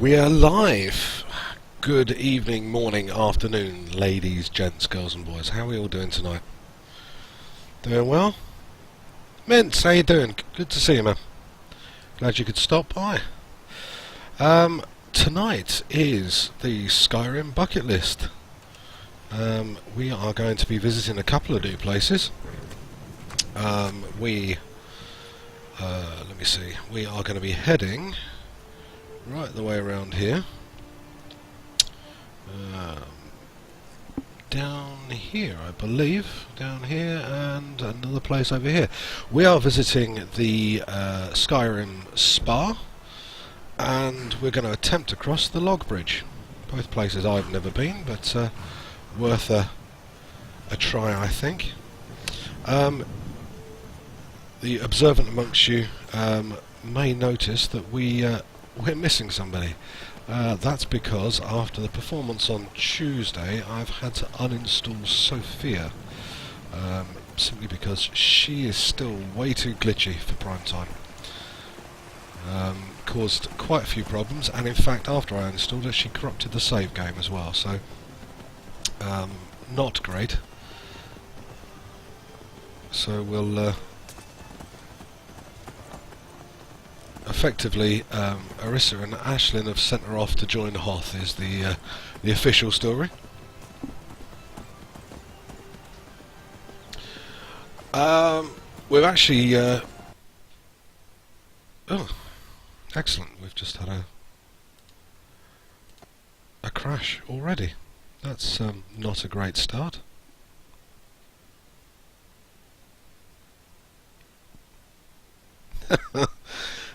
We are live. Good evening, morning, afternoon, ladies, gents, girls and boys. How are we all doing tonight? Doing well? Mince, how you doing? Good to see you, man. Glad you could stop by. Tonight is the Skyrim bucket list. We are going to be visiting a couple of new places. Let me see. We are going to be heading right the way around here. Down here, I believe. Down here and another place over here. We are visiting the Skyrim Spa, and we're going to attempt to cross the log bridge. Both places I've never been, but worth a try, I think. The observant amongst you may notice that we're missing somebody. That's because after the performance on Tuesday, I've had to uninstall Sophia, simply because she is still way too glitchy for prime time. Caused quite a few problems, and in fact after I installed her she corrupted the save game as well, so not great. So we'll effectively, Arissa and Ashlynn have sent her off to join Hoth, is the official story. We've actually oh, excellent, we've just had a crash already. That's not a great start.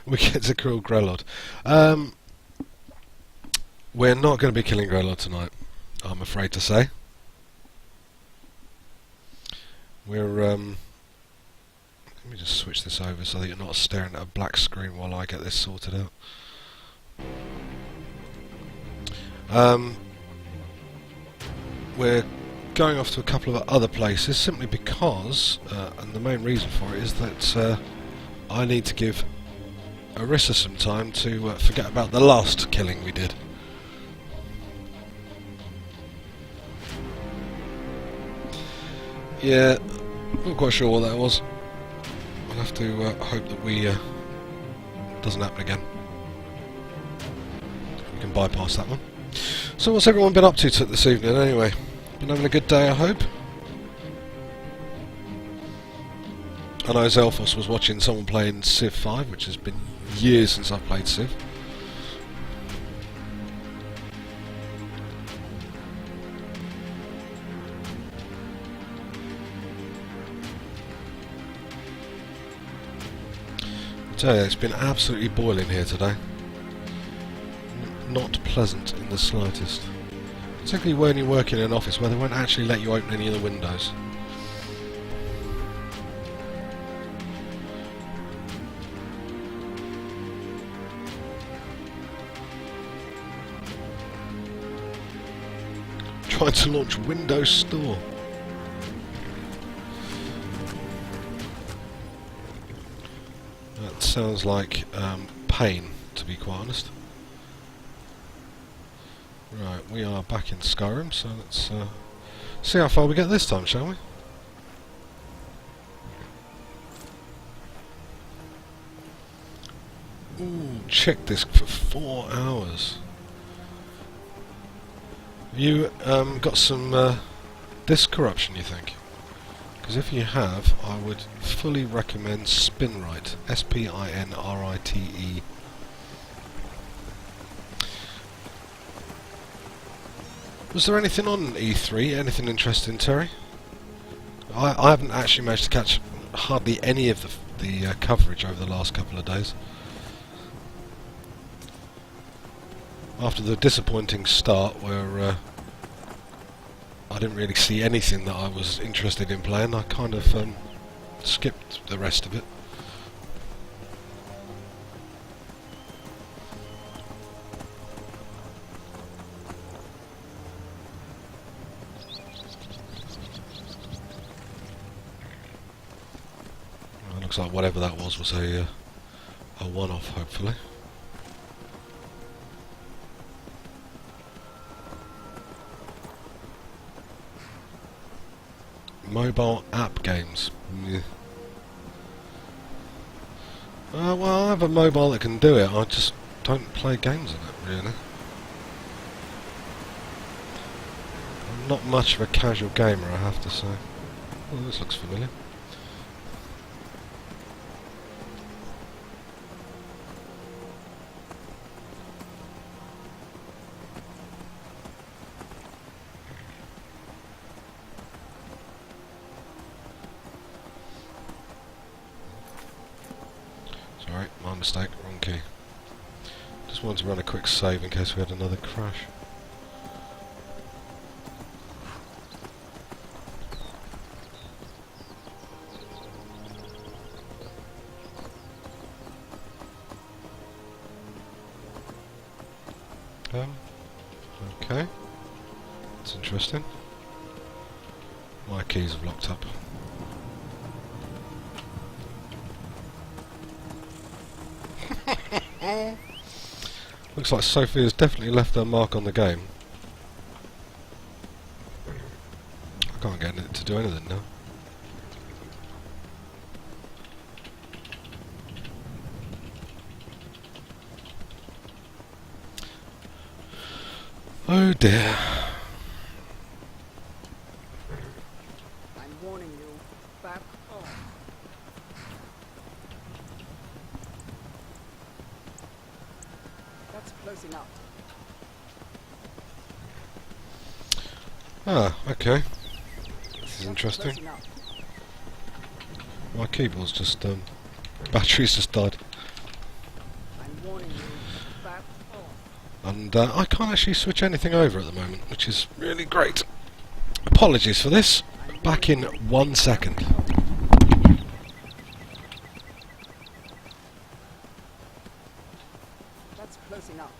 We get to kill Grelod. We're not going to be killing Grelod tonight, I'm afraid to say. We're let me just switch this over so that you're not staring at a black screen while I get this sorted out. We're going off to a couple of other places simply because, and the main reason for it is that I need to give Arissa some time to forget about the last killing we did. Yeah, not quite sure what that was. We'll have to hope that we doesn't happen again. We can bypass that one. So what's everyone been up to this evening anyway? Been having a good day, I hope? I know Zelphos was watching someone playing Civ 5, which has been years since I've played Civ. I tell you, it's been absolutely boiling here today. Not pleasant in the slightest. Particularly when you work in an office where they won't actually let you open any of the windows. Trying to launch Windows Store. That sounds like pain, to be quite honest. Right, we are back in Skyrim, so let's see how far we get this time, shall we? Ooh, check this for 4 hours. You got some disk corruption, you think? Because if you have, I would fully recommend Spinrite. S-P-I-N-R-I-T-E. Was there anything on E3? Anything interesting, Terry? I haven't actually managed to catch hardly any of the coverage over the last couple of days. After the disappointing start where I didn't really see anything that I was interested in playing, I kind of skipped the rest of it. Well, looks like whatever that was a one-off, hopefully. Mobile app games. Yeah. Well, I have a mobile that can do it. I just don't play games on it, really. I'm not much of a casual gamer, I have to say. Oh, this looks familiar. Sorry, my mistake, wrong key. Just wanted to run a quick save in case we had another crash. Okay. That's interesting. My keys have locked up. Looks like Sophie has definitely left her mark on the game. I can't get it to do anything now. Oh dear. I'm warning you. Back off. That's closing up. Ah, okay. This is interesting. Closing up. My keyboard's just, battery's just died. I'm warning you. Back off. And I can't actually switch anything over at the moment, which is really great. Apologies for this. Back in 1 second. That's closing up.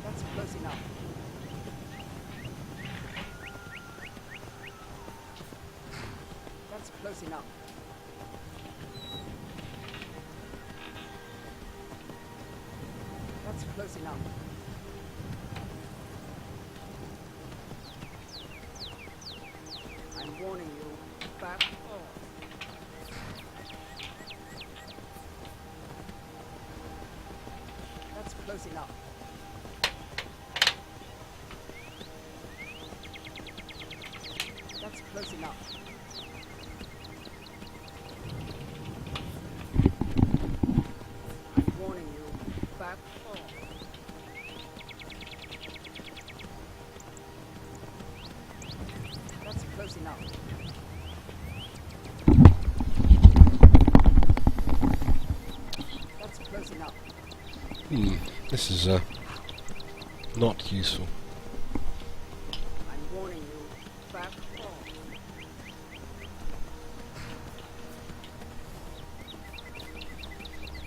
That's closing up. That's closing up. That's closing up. I'm warning you. Back off. That's closing up. That's closing up. I'm warning you. Back off. That's closing up. That's closing up. This is not useful. I'm warning you. Back off.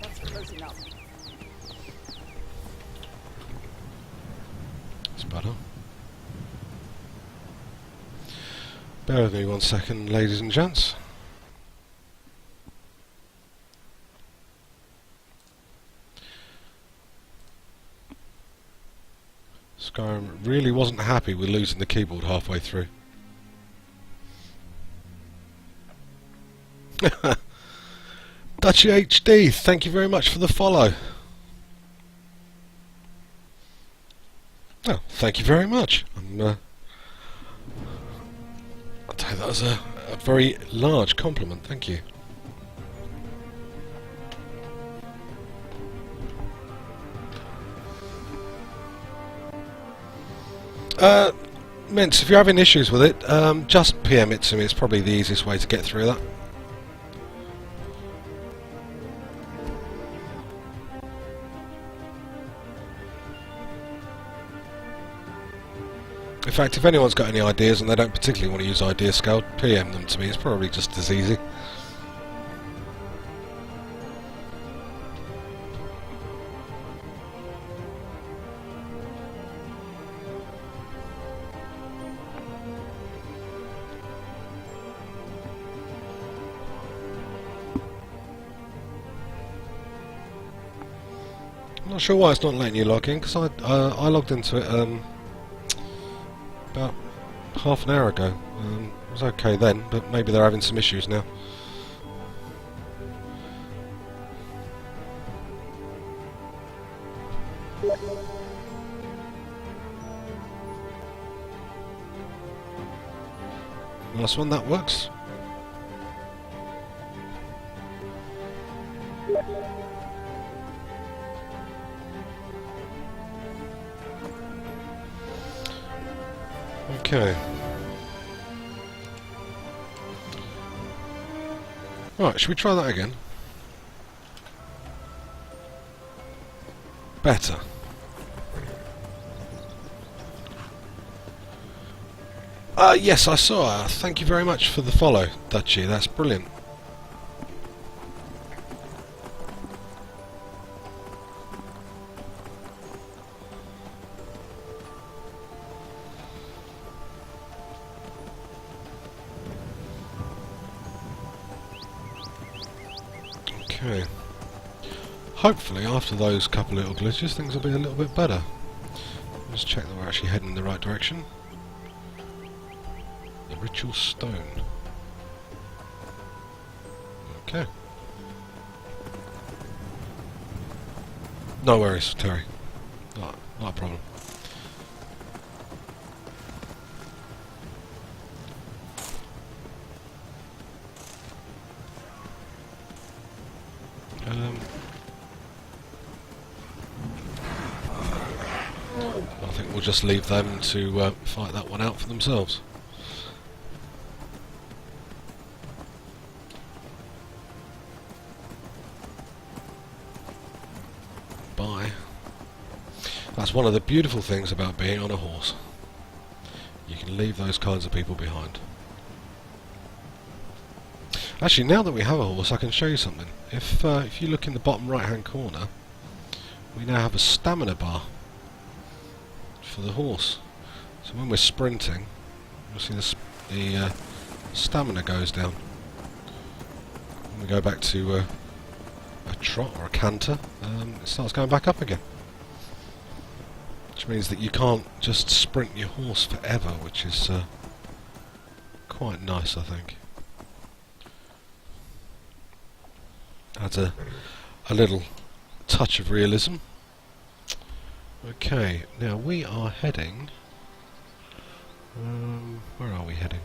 That's closing up. It's better. Bear with me 1 second, ladies and gents. Skyrim really wasn't happy with losing the keyboard halfway through. Dutchy HD, thank you very much for the follow. Oh, thank you very much. I'll tell you that was a very large compliment, thank you. Mince, if you're having issues with it, just PM it to me. It's probably the easiest way to get through that. In fact, if anyone's got any ideas and they don't particularly want to use idea scale, PM them to me. It's probably just as easy. Not sure why it's not letting you log in, because I logged into it about half an hour ago. It was okay then, but maybe they're having some issues now. Last one, that works. Okay. Right, should we try that again? Better. Yes, I saw her. Thank you very much for the follow, Dutchy. That's brilliant. Okay. Hopefully, after those couple little glitches, things will be a little bit better. Let's check that we're actually heading in the right direction. The ritual stone. Okay. No worries, Terry. Not a problem. I think we'll just leave them to fight that one out for themselves. Bye. That's one of the beautiful things about being on a horse. You can leave those kinds of people behind. Actually, now that we have a horse, I can show you something. If you look in the bottom right hand corner, we now have a stamina bar for the horse. So when we're sprinting, you'll see the stamina goes down. When we go back to a trot or a canter, it starts going back up again. Which means that you can't just sprint your horse forever, which is quite nice, I think. Adds a little touch of realism. Okay, now we are heading... where are we heading?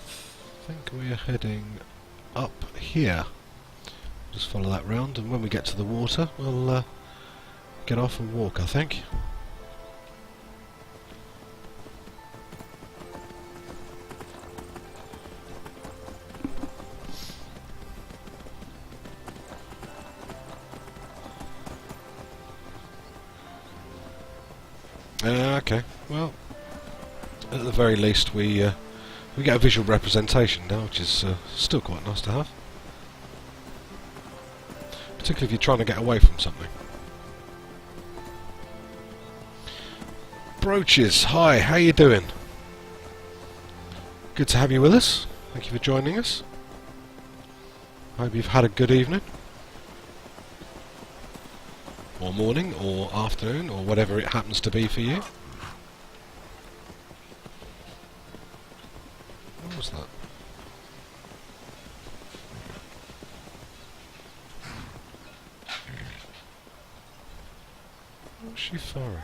I think we are heading up here. Just follow that round, and when we get to the water, we'll get off and walk, I think. Okay, well, at the very least we get a visual representation now, which is still quite nice to have. Particularly if you're trying to get away from something. Brooches, hi, how you doing? Good to have you with us. Thank you for joining us. Hope you've had a good evening. Or morning, or afternoon, or whatever it happens to be for you. What was that? What was she firing?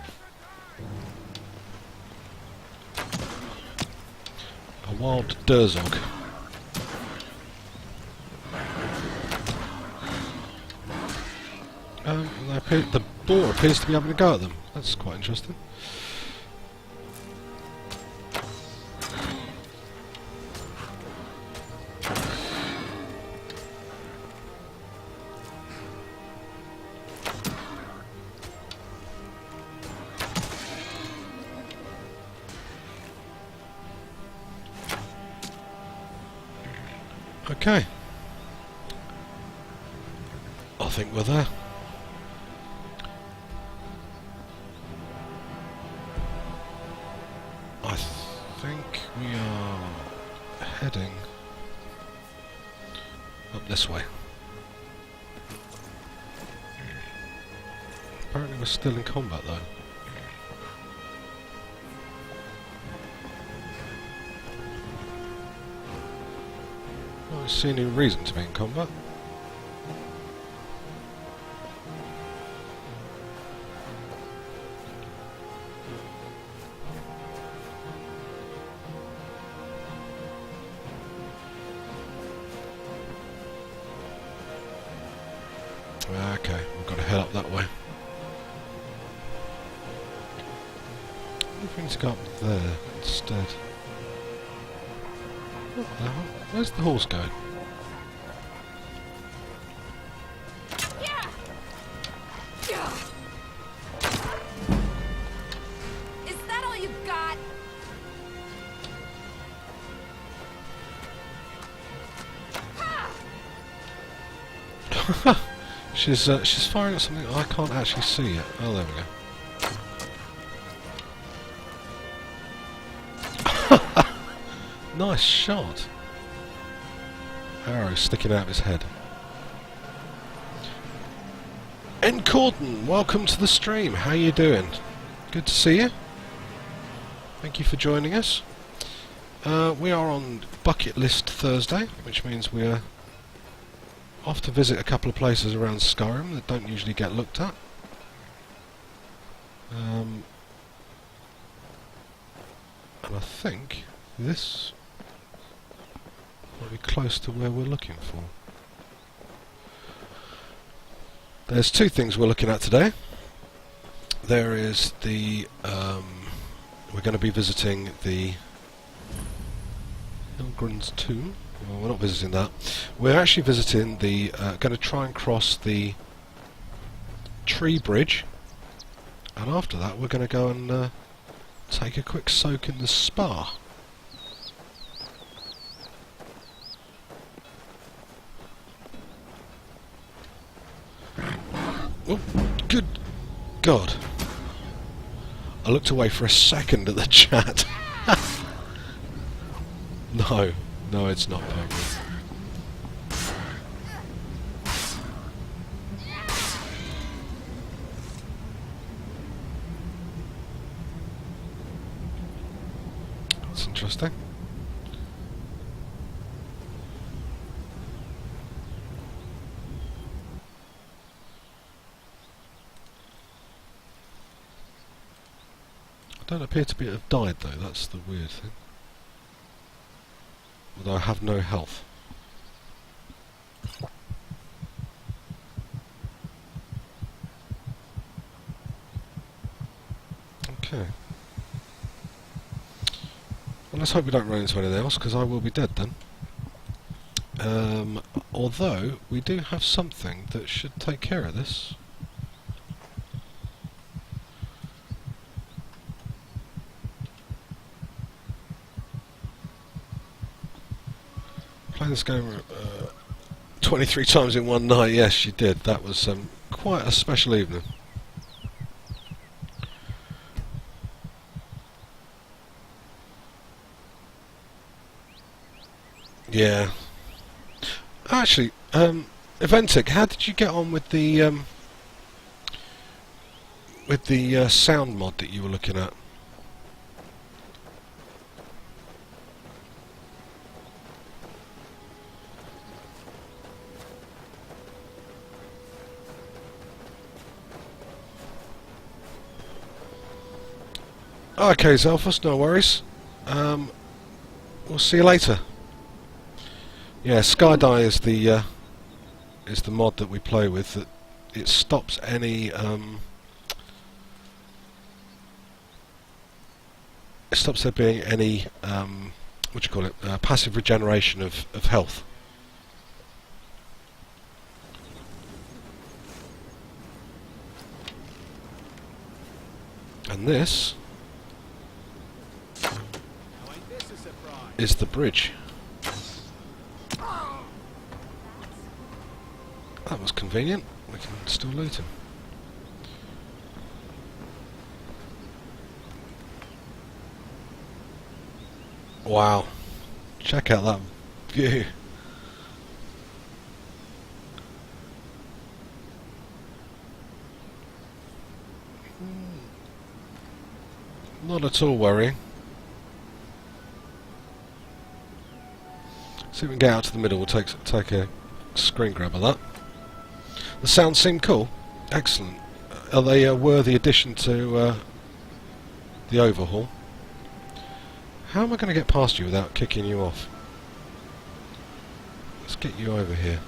A wild Durzog. The boar appears to be having a go at them. That's quite interesting. Okay. I think we're there. I think we are heading up this way. Apparently we're still in combat though. I don't see any reason to be in combat. Okay, we've got to head up that way. I need to go up there instead. What the hell? Where's the horse going? Yeah. Yeah. Is that all you got? She's firing at something I can't actually see yet. Oh, there we go. Nice shot. Arrow sticking out of his head. Encorden, welcome to the stream. How you doing? Good to see you. Thank you for joining us. We are on Bucket List Thursday, which means we're off to visit a couple of places around Skyrim that don't usually get looked at. And I think this might be close to where we're looking for. There's two things we're looking at today. There is the we're going to be visiting the Ilgrin's tomb. Well, we're not visiting that. We're actually visiting the going to try and cross the tree bridge, and after that we're going to go and take a quick soak in the spa. Oh, good God. I looked away for a second at the chat. No, it's not permanent. That's interesting. I don't appear to have died though, that's the weird thing. Although I have no health. Okay. Well, let's hope we don't run into anything else, because I will be dead then. Although, we do have something that should take care of this. Playing this game 23 times in one night, yes you did. That was quite a special evening. Yeah. Actually, Eventic, how did you get on with the sound mod that you were looking at? Okay, Zelphus, no worries. We'll see you later. Yeah, Skydie is the mod that we play with. That it stops any it stops there being any what do you call it? Passive regeneration of health. And this is the bridge. That was convenient. We can still loot him. Wow. Check out that view. Not at all worrying. See if we can get out to the middle. We'll take a screen grab of that. The sounds seem cool. Excellent. Are they a worthy addition to the overhaul? How am I going to get past you without kicking you off? Let's get you over here.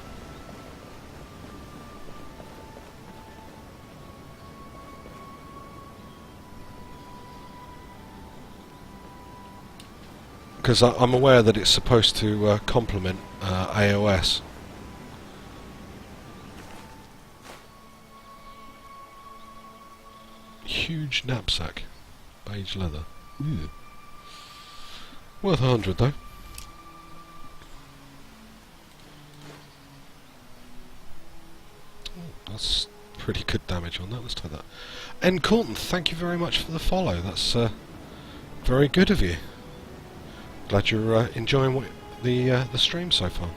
Because I'm aware that it's supposed to complement AOS. Huge knapsack. Beige leather. Ew. Worth 100 though. That's pretty good damage on that. Let's take that. N. Corton, thank you very much for the follow. That's very good of you. Glad you're enjoying the stream so far.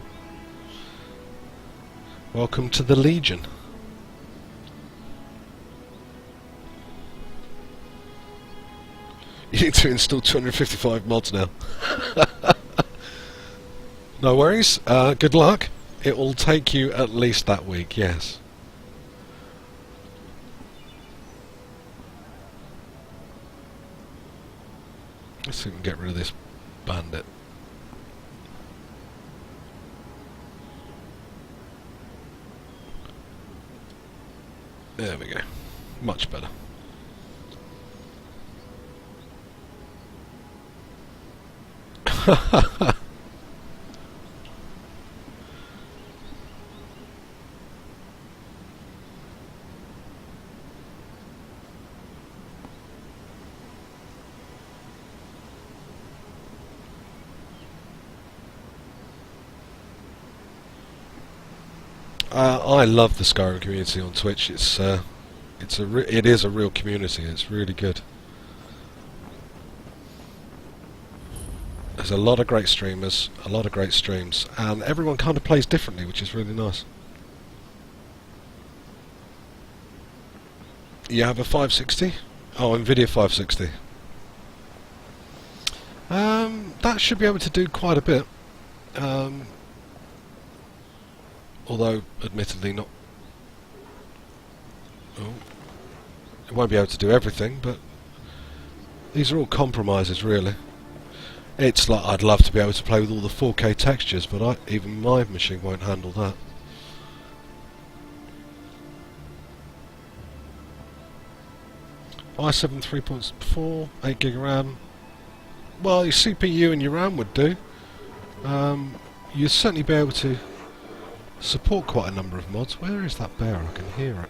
Welcome to the Legion. You need to install 255 mods now. No worries. Good luck. It will take you at least that week. Yes. Let's see if we can get rid of this bandit. There we go. Much better. I love the Skyrim community on Twitch. It is a real community. It's really good. There's a lot of great streamers, a lot of great streams, and everyone kind of plays differently, which is really nice. You have a 560? Oh, NVIDIA 560. That should be able to do quite a bit. Although, admittedly, not. Oh, it won't be able to do everything, but these are all compromises, really. It's like I'd love to be able to play with all the 4K textures, but even my machine won't handle that. i7 3.4, 8 gig RAM. Well, your CPU and your RAM would do. You'd certainly be able to support quite a number of mods. Where is that bear? I can hear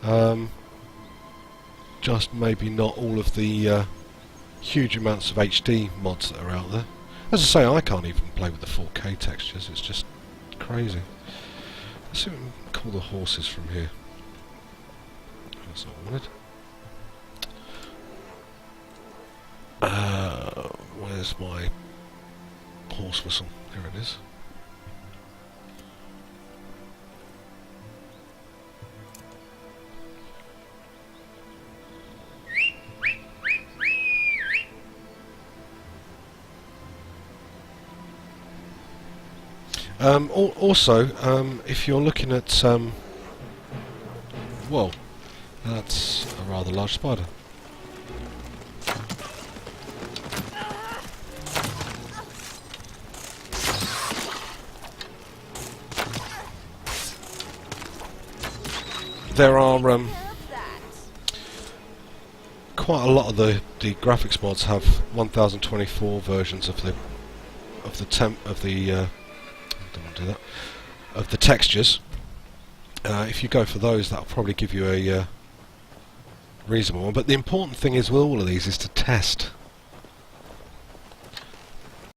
it. Just maybe not all of the huge amounts of HD mods that are out there. As I say, I can't even play with the 4K textures. It's just crazy. Let's see what we can call the horses from here. That's not what I wanted. Where's my horse whistle? Here it is. Also, if you're looking at, well, that's a rather large spider. There are quite a lot of the graphics mods have 1024 versions of the textures. If you go for those, that'll probably give you a reasonable one. But the important thing is with all of these is to test